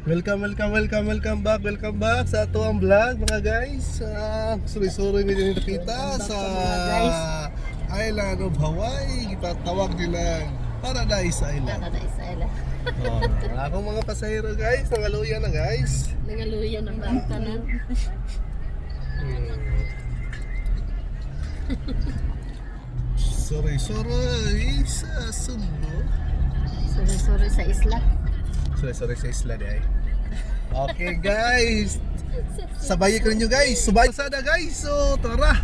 Welcome back sa ato ang vlog mga guys. Suri-suri mi din nakita sa island of Hawaii. Gitatawag nilang Paradise Island. Paradise Island. Akong mga pasahero guys, nangaluyan na guys. Nangaluyan ng bantanan. Suri-suri sa sundo. Sorry sa isla. Suri-suri sa isla di ay. Okay guys, sabayin ko ninyo guys. Subay sada guys. So tara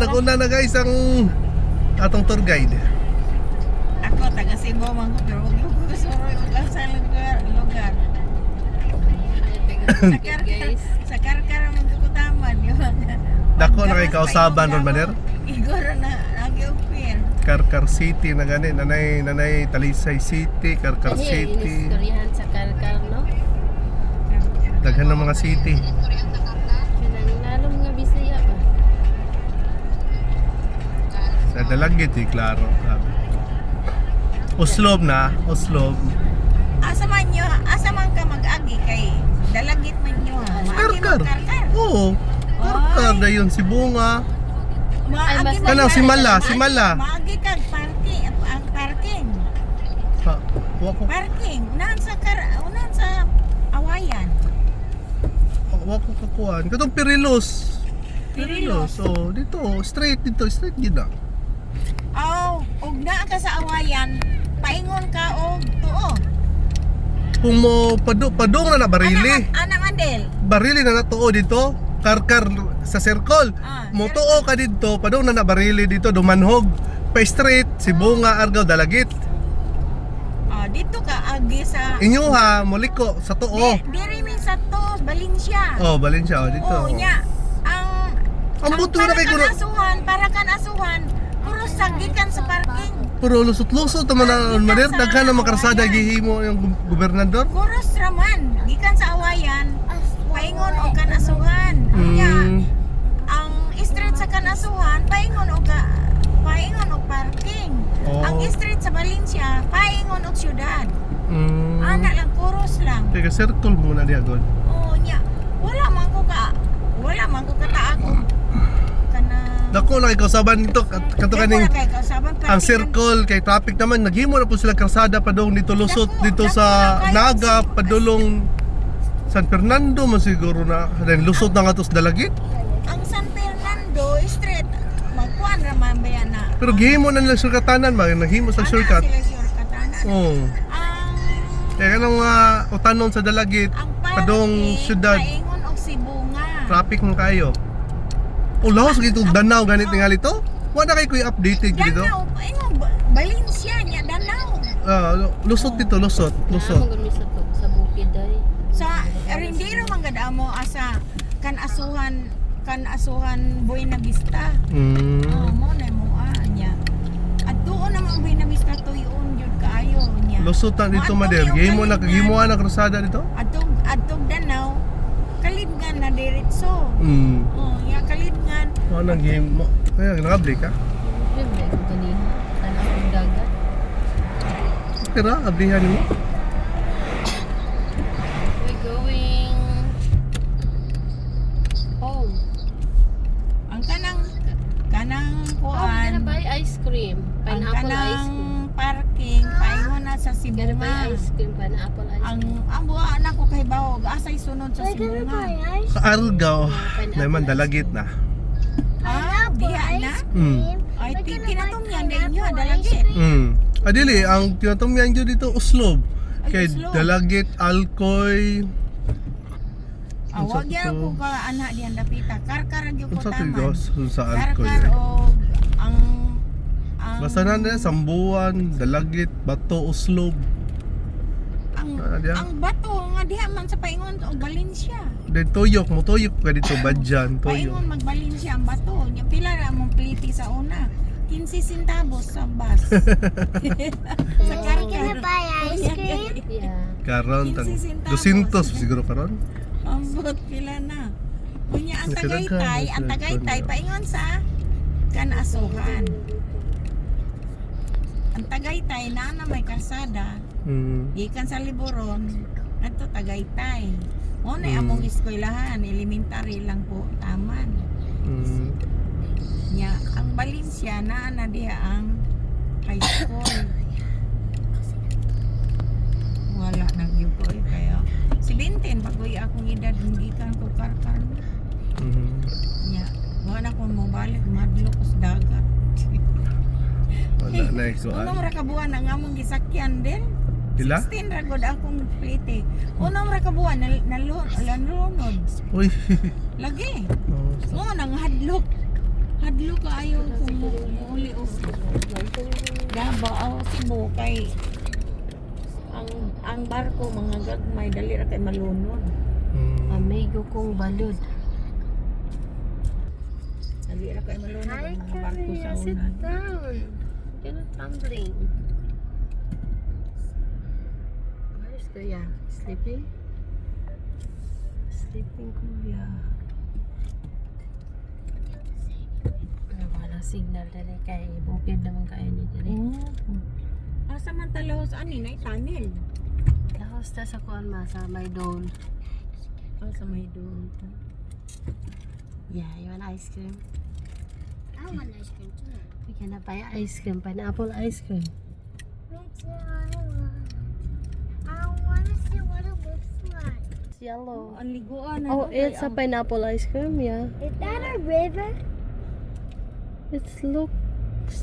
naguna na guys ang atong tour guide. Ako taga Cebu man ko pero wag ko gusto ro sa lugar. Sa karkar man ko taman yo. Dako na kay kausaban ron maner. Igor na nag-upir. Karkar City na gani, nanay Talisay City, Karkar City. Istoryahan sa Karkar, no? Daghan ng mga city. Lalong nga Bisaya ba? Sa Dalagit klaro. Oslob. Asa man ka mag-agi kay dalagit man nyo ha. Maagi Karkar. mag-karkar. Oo. Karkar na yun, si Bunga. Maagi Kanang mag-karkar. si Mala. Maagi kag parking. Ha, wako Parking. Unahan sa awayan. kakuan. Katong Pirilos. Oh, dito, straight gid na. Og naa ka sa awayan, paingon ka og tuo. Kung mo padong na barili. Ana Mandel. Barili na natuo dito. Karkar sa circle. Motuo ka dito, padong na barili dito, dumanhog. Pa straight, si Bunga, Argao, Dalagit. Dito ka agi sa Inyuha, Moliko, sa tuo. Diri mi sa to, Valencia. Oh, Valencia, dito. Nya. Ang buto na kay kuno. Para kan asuhan, puro sagikan sa parking. Puro lusot-lusot naman na maner, daghan na makarsada gihimo yung gobernador. Kuros raman, gikan sa awayan, paingon og kan asuhan. Nya. Ang street sa kan asuhan, paingon og parking. Ang street sa Valencia, paingon og syudad. Ana lang, kuros lang. Kaya circle muna diya god. Nya. Wala man ko kataak. Dako na kay kausaban dito kato kaning ang circle kay traffic naman naghimo na po sila karsada padong dito lusot dito sa Naga padulong San Fernando man siguro na then lusot na nga to sa Dalagit. Ang San Fernando Street, magkuan raman ba yan na? Pero gihimo na nila shortcutanan ba naghimo sa shortcut. Sila shortcutanan. Oh. Kaya kanang utanon sa Dalagit padong syudad. Paingon og Sibunga. Traffic man kayo. Laos gito Danau ganit tingali to. Wala kay kuy updated dito. Danau, Valencia nya Danau. Lusot dito, lusot. Sa bukid ay. Sa Rindero man gad amo asa kan asuhan Buena Vista. Mo na mo nya. At doon naman Buena Vista tuyon jud kaayo nya. Lusot na dito mader. Gihimo na krusada dito. Adtog Danau. Kalidngan na diretso. Ya kalidngan. Ano game mo? Kaya nag-update ka? Siyempre, kung kanina. Anak ng dagat. Kira, updatehan mo? We're going home. Ang kanang Oh, we're kuan. gonna buy ice cream. Ang Pineapple ice kanang cream. parking paingon na sa Gonna buy Sibunga. ice cream, pineapple ice cream. Ang buha na ko kay bawog asay sunod sa Sibunga. Sa Argao. Naman, Dalagit na. Diha na. Ay tinatumyan din nyo dalagit. Adili, ang tinatumyan nyo dito, Oslob. Kay Oslob. Dalagit, Alcoy. Wag yan ko ka anak diyan dapita. Karkar gyud ko Sa taman. Tigos, sa Alcoy. Karkar o ang Basta na nila, Sambuan, Dalagit, Bato, Oslob. ang bato nga diha man sa paingon og Valencia. Then Toyok, mo Toyok ka dito, Badjan, Toyok. Paingon mag Valencia ang bato. Nya pila ra mong pliti sa una. 15 centavos sa bus. Sa Karkar. Yeah. Karon, 15 200 centavos. siguro karon. Ang bot pila na. Unya ang Nakadaghan, Tagaytay paingon sa Kanasuhan. Ang Tagaytay na may kalsada. Gikan sa Liboron. Adto Tagaytay. Mo na among eskwelahan, elementary lang po taman. Nya ang Valencia na diha ang high school. Wala na gyud ko kaya 17 bagoy akong edad gikan ko karkar. Nya wala ko mo balik madlo ko sa dagat. Wala na ikaw. Unang ra ka buwan ang among gisakyan din. Pila? 16 ra gud akong plate. Unang ra ka buwan nalunod. Uy. Lagi. Oh, Mo nang hadlok. Hadlok kaayo kung uli o Davao Cebu kay ang barko mga gagmay dali ra kay malunod. Amigo kong balod. Dali ra kay malunod ang mga barko sa Sit unan. down. You're not tumbling. Where's Kuya? Sleeping? Sleeping Kuya. Wala signal dali kay bukid naman kayo ni dali. Samantala sa ani nay tunnel. Lahos ta sa kuan ma sa may dole. Sa may doon. Yeah, you want ice cream? I want ice cream too. We can buy ice cream, pineapple ice cream. Me too, I want to see what it looks like. It's yellow. Ang liguan Oh, it's a pineapple ice cream, yeah. Is that a river? It looks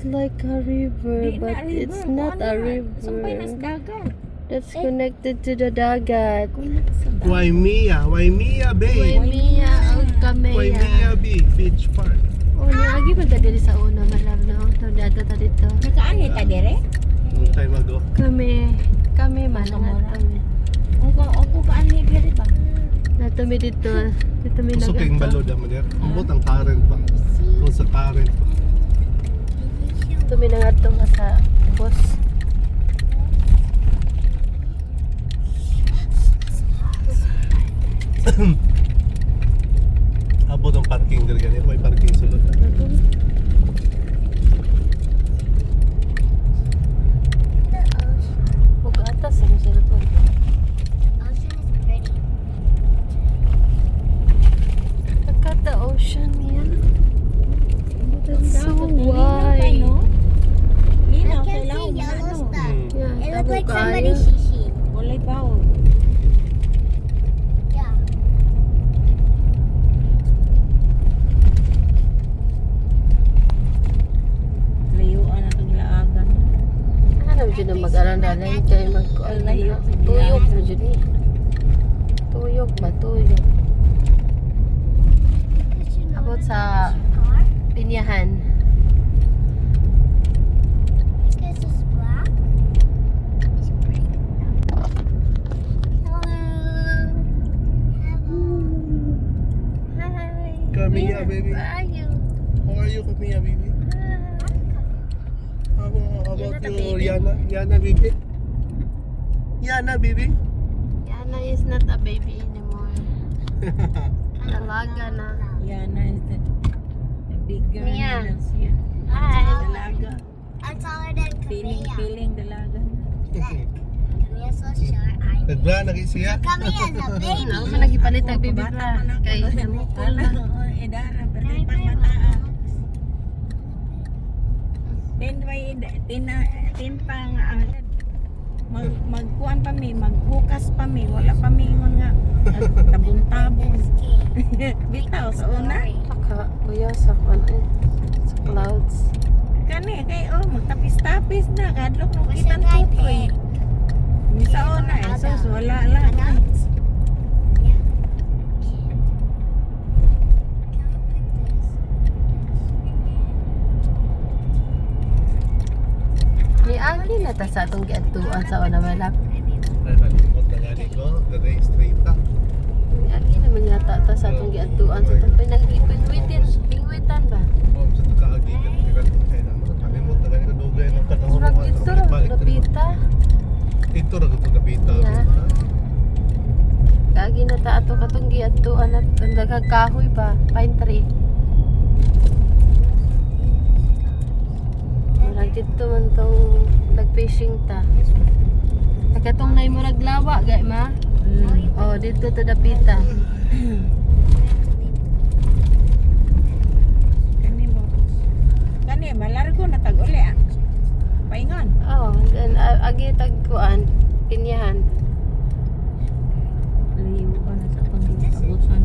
like a river, but it's not a Sampay nas river. dagat. That's connected to the dagat. Waimea Bay. Waimea ang Kamea. Waimea Beach Park. Oh, niagi man ta diri sa una malab no. Dada ta dito. Nakaani ta dire? Long time ago. Kami man kami. Ako kaani dire ba? Natumi dito. Dito mi Gusto kayong nagato. balod naman yan. Ambot ang current pa. Kung sa current pa. Dito mi nangato nga sa bus. Abot ang parking diri ganito. May parking sulod. Ug atas ang cellphone. Ocean is pretty. Look at the ocean, yan. That's so Linaw wide. I kay can law see yellow stuff. Yeah, It looks like tabo somebody kayo. shishi. Walay bawol. Yeah. Layuan na itong laagan. Ano dyan na mag-alandalan kay Layo. tuyok na dyan eh. Tuyok ba? Tuyok. Because you know Abot that sa that's your car. Pinyahan. Because it's black. It's pretty. Hello. Hello. Hi. Kamiya, baby. Where are you? How are you, Kamiya, baby? How about Yana the you, baby. Yana, baby? Yana, baby? Yana is not a baby anymore. Dalaga na. Yana is the bigger Mia. na siya. Hi. Dalaga. I'm taller than Camilla. Feeling dalaga na. Camilla's so short. Nagla, nag-isiya? Camilla's a baby. Ano man lagi palit ang baby ta. Kay namukol na. Edara, pero may pangmataan. Tin pang magkuan pa mi, maghukas pa mi, wala pa mi ingon nga tabon-tabon. Bitaw sa una. Saka, kuya, sa kwan eh. Sa clouds. Kani kay magtapis-tapis na kadlok nung What's kitang a guy tutoy. pick? Ni sa una so wala lang. Adults? Yeah. Can we pick this? Niagi na ta sa atong giadtuan sa una malap. Ay, nalimot na nga ko. Dere, straight up. Niagi naman yata ta sa atong giadtuan sa tapay nag-ipingwitin. Pingwitan ba? Mom, sa tukahagi ka. Kaya naman, nalimot na nga ko. Dugay ng panahon. Murag dito ra lapita. Dito ra ko kapita. Yeah. Kagi na ta ato katong giadtuan at ang daghang kahoy ba? Pine tree. Murag dito man tong nag-fishing ta. Nakatong nay murag lawa gay ma. dito to dapita. Kani mo. Kani malargo na tag-uli ah. Paingon. Oh, then agi tagkuan, pinyahan. Liyo ko na sa pang-abutan.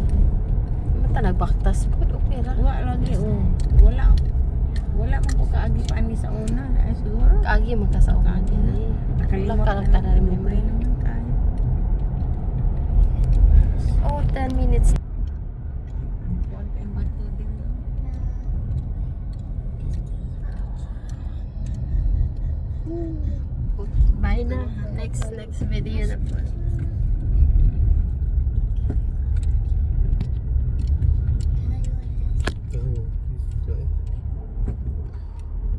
Mata nagbaktas po, okay ra. Wala lagi oh. Wala man ko kaagi pa ani sa una. Ay siguro. Kaagi man ka sa ulo. Kaagi na. Nakalimot Wala ka na rin May naman kayo. Oh, 10 minutes. Ang kuwan kay mato din. Bye na. Next video na po.